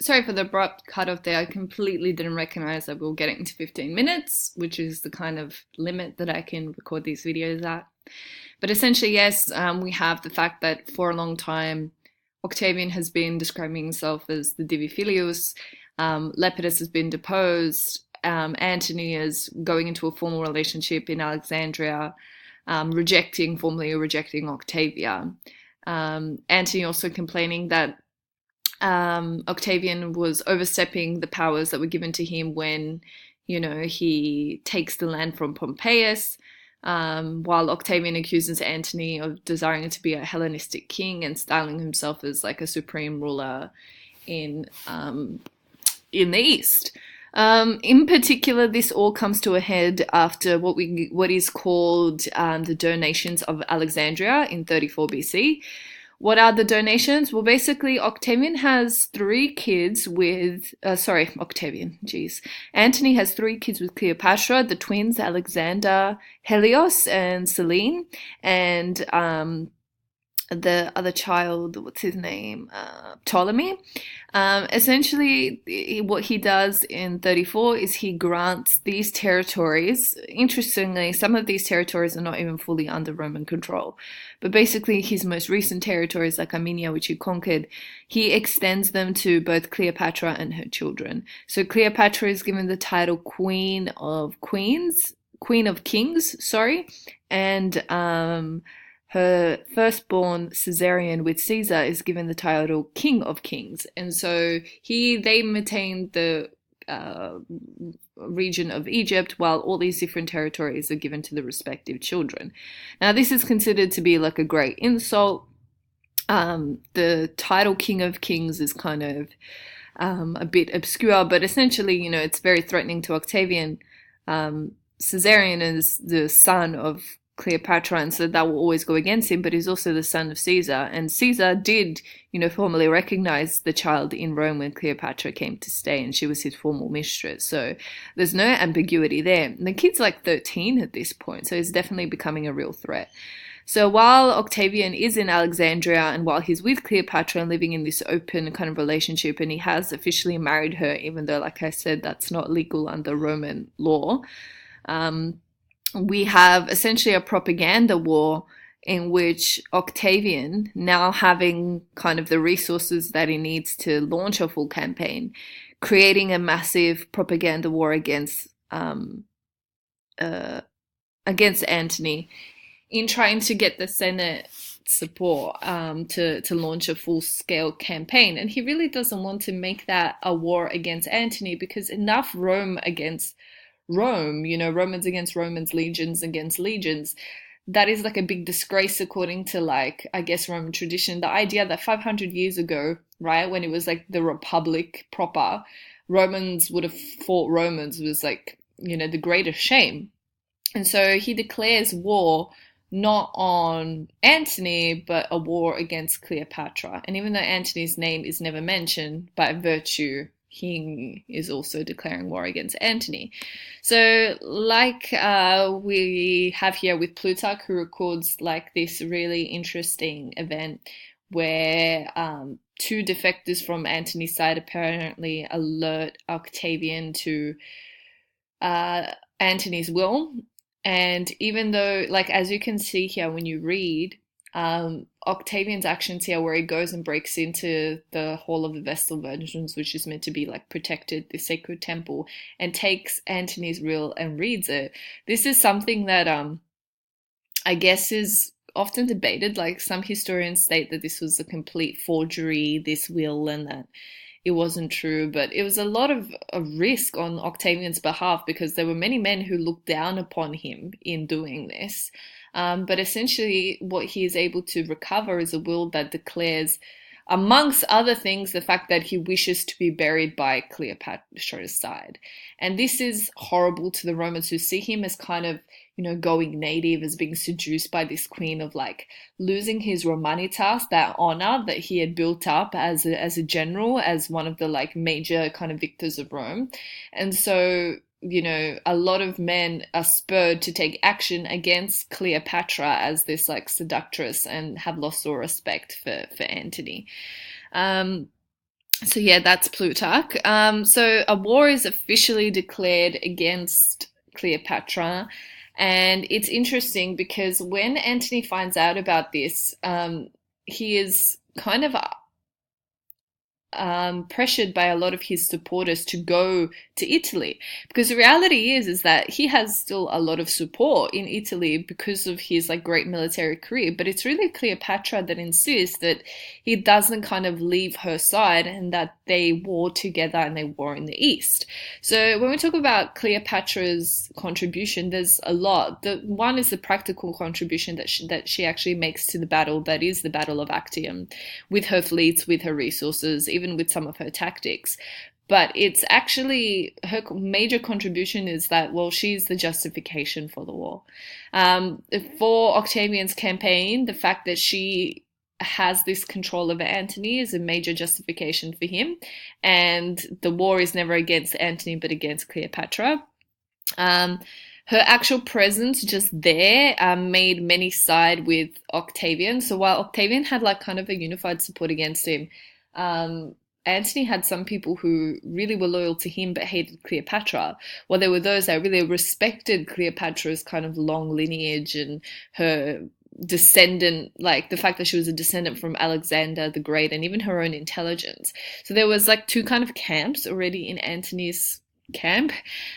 Sorry for the abrupt cut off there. I completely didn't recognize that we were getting to 15 minutes, which is the kind of limit that I can record these videos at. But essentially, yes, we have the fact that for a long time, Octavian has been describing himself as the Divi Filius. Lepidus has been deposed. Antony is going into a formal relationship in Alexandria, formally rejecting Octavia. Antony also complaining that Octavian was overstepping the powers that were given to him when, he takes the land from Pompeius, while Octavian accuses Antony of desiring to be a Hellenistic king and styling himself as like a supreme ruler in in the East. In particular, this all comes to a head after what is called the donations of Alexandria in 34 BC. What are the donations? Well, basically, Octavian has three kids with, Octavian, geez. Antony has three kids with Cleopatra, the twins, Alexander, Helios, and Selene. And the other child, what's his name? Ptolemy. Essentially, what he does in 34 is he grants these territories. Interestingly, some of these territories are not even fully under Roman control. But basically, his most recent territories, like Armenia, which he conquered, he extends them to both Cleopatra and her children. So Cleopatra is given the title Queen of Queens, Queen of Kings, sorry, and her firstborn Caesarion with Caesar is given the title King of Kings. And so they maintain the region of Egypt while all these different territories are given to the respective children. Now, this is considered to be like a great insult. The title King of Kings is kind of a bit obscure, but essentially, it's very threatening to Octavian. Caesarion is the son of Cleopatra, and so that will always go against him, but he's also the son of Caesar, and Caesar did, formally recognize the child in Rome when Cleopatra came to stay, and she was his formal mistress, so there's no ambiguity there. And the kid's like 13 at this point, so he's definitely becoming a real threat. So while Octavian is in Alexandria and while he's with Cleopatra and living in this open kind of relationship, and he has officially married her, even though, like I said, that's not legal under Roman law, we have essentially a propaganda war in which Octavian, now having kind of the resources that he needs to launch a full campaign, creating a massive propaganda war against Antony in trying to get the Senate support to launch a full-scale campaign. And he really doesn't want to make that a war against Antony, because enough Rome against Rome, Romans against Romans, legions against legions, that is like a big disgrace according to, like, I guess, Roman tradition. The idea that 500 years ago, right, when it was like the Republic proper, Romans would have fought Romans was like, the greatest shame. And so he declares war not on Antony, but a war against Cleopatra. And even though Antony's name is never mentioned, by virtue, he is also declaring war against Antony. So like we have here with Plutarch, who records like this really interesting event where two defectors from Antony's side apparently alert Octavian to Antony's will. And even though, like, as you can see here when you read, Octavian's actions here, where he goes and breaks into the Hall of the Vestal Virgins, which is meant to be like protected, the sacred temple, and takes Antony's will and reads it. This is something that I guess is often debated. Like, some historians state that this was a complete forgery, this will, and that it wasn't true, but it was a lot of a risk on Octavian's behalf, because there were many men who looked down upon him in doing this. But essentially, what he is able to recover is a will that declares, amongst other things, the fact that he wishes to be buried by Cleopatra's side. And this is horrible to the Romans, who see him as kind of, going native, as being seduced by this queen, of like losing his Romanitas, that honor that he had built up as a general, as one of the like major kind of victors of Rome. And so, a lot of men are spurred to take action against Cleopatra as this like seductress, and have lost all respect for Antony. So yeah, that's Plutarch. So a war is officially declared against Cleopatra, and it's interesting because when Antony finds out about this, he is kind of pressured by a lot of his supporters to go to Italy, because the reality is that he has still a lot of support in Italy because of his like great military career, but it's really Cleopatra that insists that he doesn't kind of leave her side and that they war together and they war in the east. So when we talk about Cleopatra's contribution, there's a lot. The one is the practical contribution that she actually makes to the battle, that is the Battle of Actium, with her fleets, with her resources, even with some of her tactics. But it's actually her major contribution is that, well, she's the justification for the war. For Octavian's campaign, the fact that she has this control over Antony is a major justification for him. And the war is never against Antony, but against Cleopatra. Um, Her actual presence just there made many side with Octavian. So while Octavian had like kind of a unified support against him, um, Antony had some people who really were loyal to him but hated Cleopatra. Well, there were those that really respected Cleopatra's kind of long lineage and her descendant, like the fact that she was a descendant from Alexander the Great, and even her own intelligence. So there was like two kind of camps already in Antony's camp.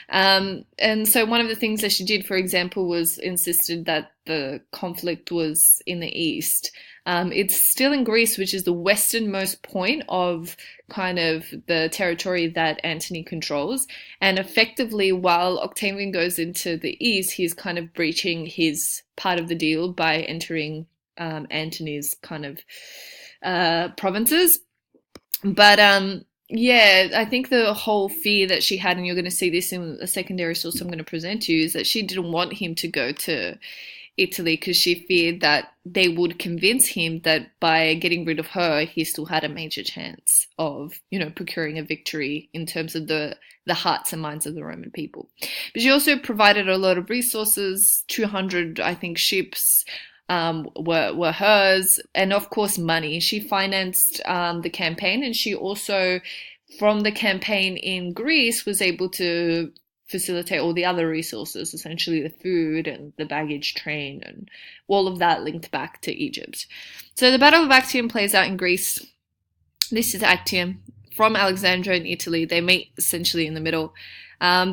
And so one of the things that she did, for example, was insisted that the conflict was in the east. It's still in Greece, which is the westernmost point of kind of the territory that Antony controls. And effectively, while Octavian goes into the east, he's kind of breaching his part of the deal by entering Antony's kind of provinces. But yeah, I think the whole fear that she had, and you're going to see this in a secondary source I'm going to present to you, is that she didn't want him to go to Italy because she feared that they would convince him that by getting rid of her, he still had a major chance of, you know, procuring a victory in terms of the hearts and minds of the Roman people. But she also provided a lot of resources, 200, I think, ships, were hers, and of course money. She financed the campaign, and she also, from the campaign in Greece, was able to facilitate all the other resources, essentially the food and the baggage train and all of that linked back to Egypt. So the Battle of Actium plays out in Greece. This is Actium from Alexandria in Italy. They meet essentially in the middle.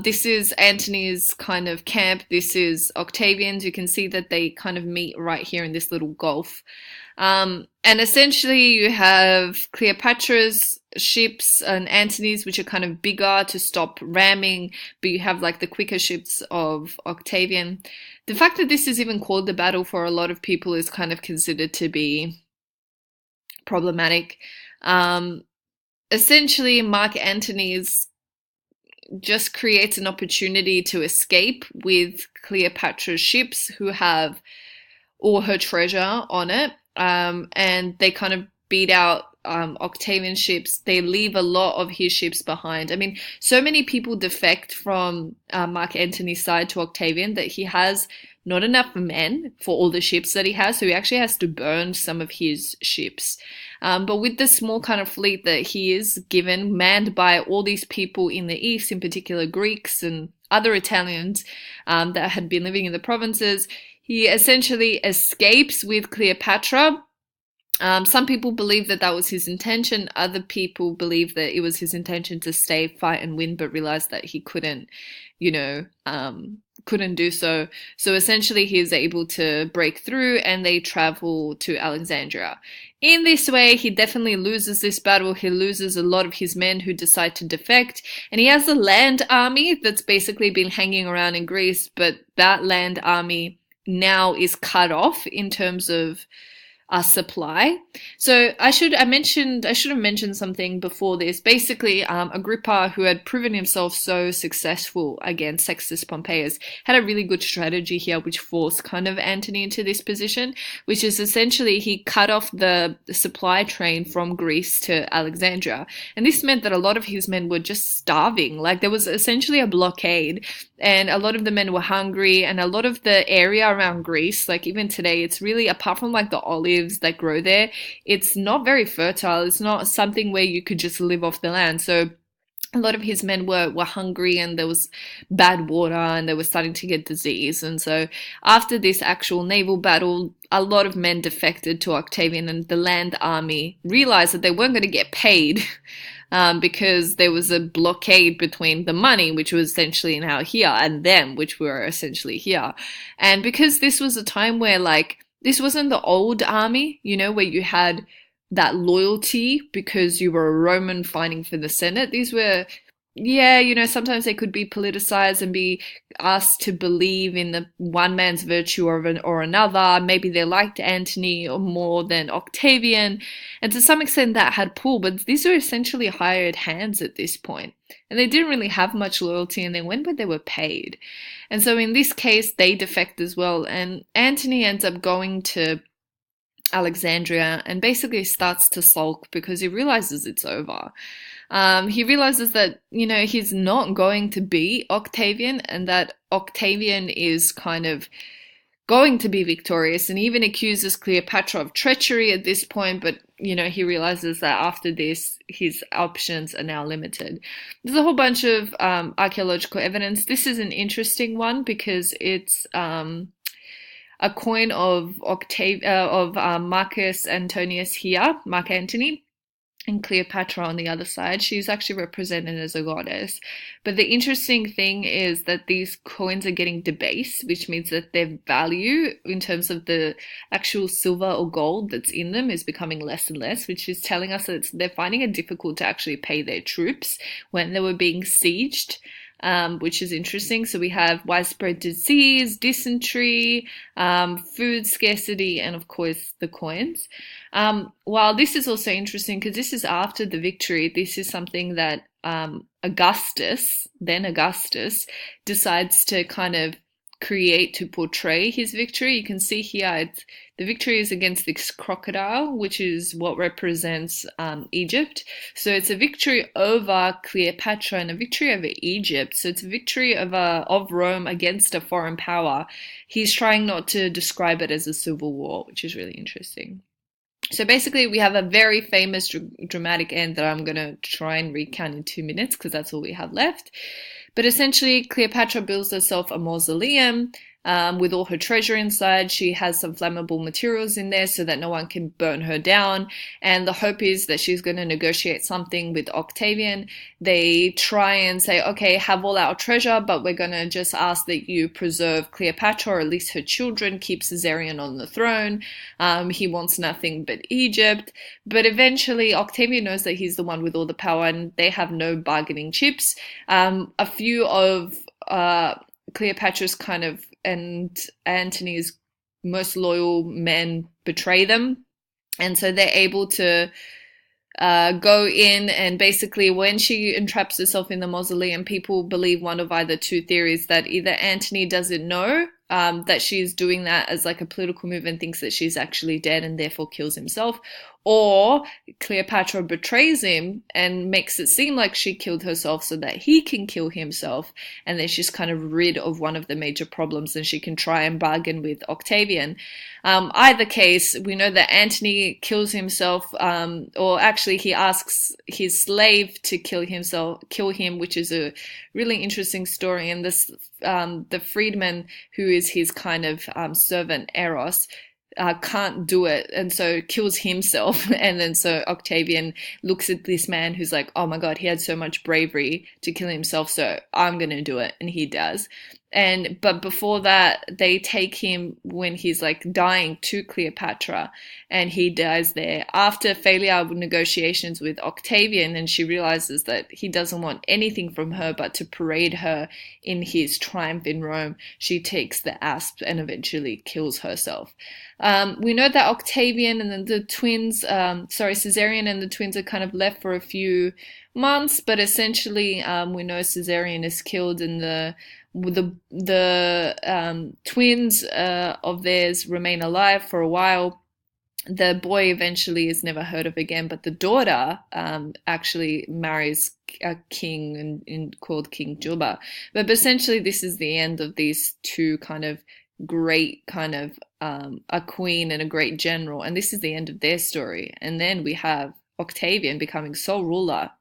This is Antony's kind of camp. This is Octavian's. You can see that they kind of meet right here in this little gulf. And essentially you have Cleopatra's ships and Antony's, which are kind of bigger to stop ramming, but you have like the quicker ships of Octavian. The fact that this is even called the battle for a lot of people is kind of considered to be problematic. Essentially, Mark Antony's just creates an opportunity to escape with Cleopatra's ships, who have all her treasure on it, and they kind of beat out Octavian ships. They leave a lot of his ships behind. I mean, so many people defect from Mark Antony's side to Octavian that he has not enough men for all the ships that he has, so he actually has to burn some of his ships. But with the small kind of fleet that he is given, manned by all these people in the east, in particular Greeks and other Italians that had been living in the provinces, he essentially escapes with Cleopatra. Some people believe that that was his intention. Other people believe that it was his intention to stay, fight, and win, but realized that he couldn't, you know, couldn't do so. So essentially he is able to break through and they travel to Alexandria. In this way, he definitely loses this battle. He loses a lot of his men who decide to defect, and he has a land army that's basically been hanging around in Greece, but that land army now is cut off in terms of supply. So I should have mentioned something before this. Basically, Agrippa, who had proven himself so successful against Sextus Pompeius, had a really good strategy here, which forced kind of Antony into this position, which is essentially he cut off the supply train from Greece to Alexandria. And this meant that a lot of his men were just starving. Like there was essentially a blockade, and a lot of the men were hungry, and a lot of the area around Greece, like even today, it's really, apart from like the olive olives that grow there, it's not very fertile. It's not something where you could just live off the land. So a lot of his men were hungry, and there was bad water, and they were starting to get disease. And so after this actual naval battle, a lot of men defected to Octavian, and the land army realized that they weren't going to get paid because there was a blockade between the money, which was essentially now here, and them, which were essentially here. And because this was a time where, like, this wasn't the old army, you know, where you had that loyalty because you were a Roman fighting for the Senate. These were, yeah, you know, sometimes they could be politicized and be asked to believe in the one man's virtue or another. Maybe they liked Antony or more than Octavian. And to some extent that had pull, but these were essentially hired hands at this point. And they didn't really have much loyalty, and they went where they were paid. And so in this case, they defect as well. And Antony ends up going to Alexandria and basically starts to sulk because he realizes it's over. He realizes that, you know, he's not going to be Octavian, and that Octavian is kind of going to be victorious, and even accuses Cleopatra of treachery at this point. But, you know, he realizes that after this, his options are now limited. There's a whole bunch of archaeological evidence. This is an interesting one because it's a coin of Marcus Antonius here, Mark Antony, and Cleopatra on the other side. She's actually represented as a goddess. But the interesting thing is that these coins are getting debased, which means that their value in terms of the actual silver or gold that's in them is becoming less and less, which is telling us that they're finding it difficult to actually pay their troops when they were being sieged. Which is interesting. So we have widespread disease, dysentery, food scarcity, and of course the coins. While this is also interesting because this is after the victory, this is something that Augustus, decides to kind of create to portray his victory. You can see here the victory is against this crocodile, which is what represents Egypt. So it's a victory over Cleopatra and a victory over Egypt. So it's a victory of Rome against a foreign power. He's trying not to describe it as a civil war, which is really interesting. So basically, we have a very famous dramatic end that I'm going to try and recount in 2 minutes because that's all we have left. But essentially, Cleopatra builds herself a mausoleum with all her treasure inside. She has some flammable materials in there so that no one can burn her down. And the hope is that she's going to negotiate something with Octavian. They try and say, okay, have all our treasure, but we're going to just ask that you preserve Cleopatra, or at least her children, keep Caesarion on the throne. He wants nothing but Egypt. But eventually, Octavian knows that he's the one with all the power, and they have no bargaining chips. A few of Cleopatra's kind of and Antony's most loyal men betray them, and so they're able to go in, and basically when she entraps herself in the mausoleum, people believe one of either two theories: that either Antony doesn't know that she's doing that as like a political move and thinks that she's actually dead and therefore kills himself, or Cleopatra betrays him and makes it seem like she killed herself so that he can kill himself, and then she's kind of rid of one of the major problems and she can try and bargain with Octavian. Either case, we know that Antony kills himself, or actually he asks his slave to kill him, which is a really interesting story. And this, the freedman who is his kind of servant Eros, can't do it, and so kills himself. And then so Octavian looks at this man who's like, oh my god, he had so much bravery to kill himself, so I'm gonna do it, and he does. But before that, they take him when he's like dying to Cleopatra, and he dies there after failure of negotiations with Octavian, and she realizes that he doesn't want anything from her but to parade her in his triumph in Rome. She takes the asp and eventually kills herself. We know that Octavian and then the twins, Caesarion and the twins are kind of left for a few months, but essentially we know Caesarion is killed, and the twins of theirs remain alive for a while. The boy eventually is never heard of again, but the daughter actually marries a king called King Juba. But essentially this is the end of these two kind of great kind of a queen and a great general, and this is the end of their story. And then we have Octavian becoming sole ruler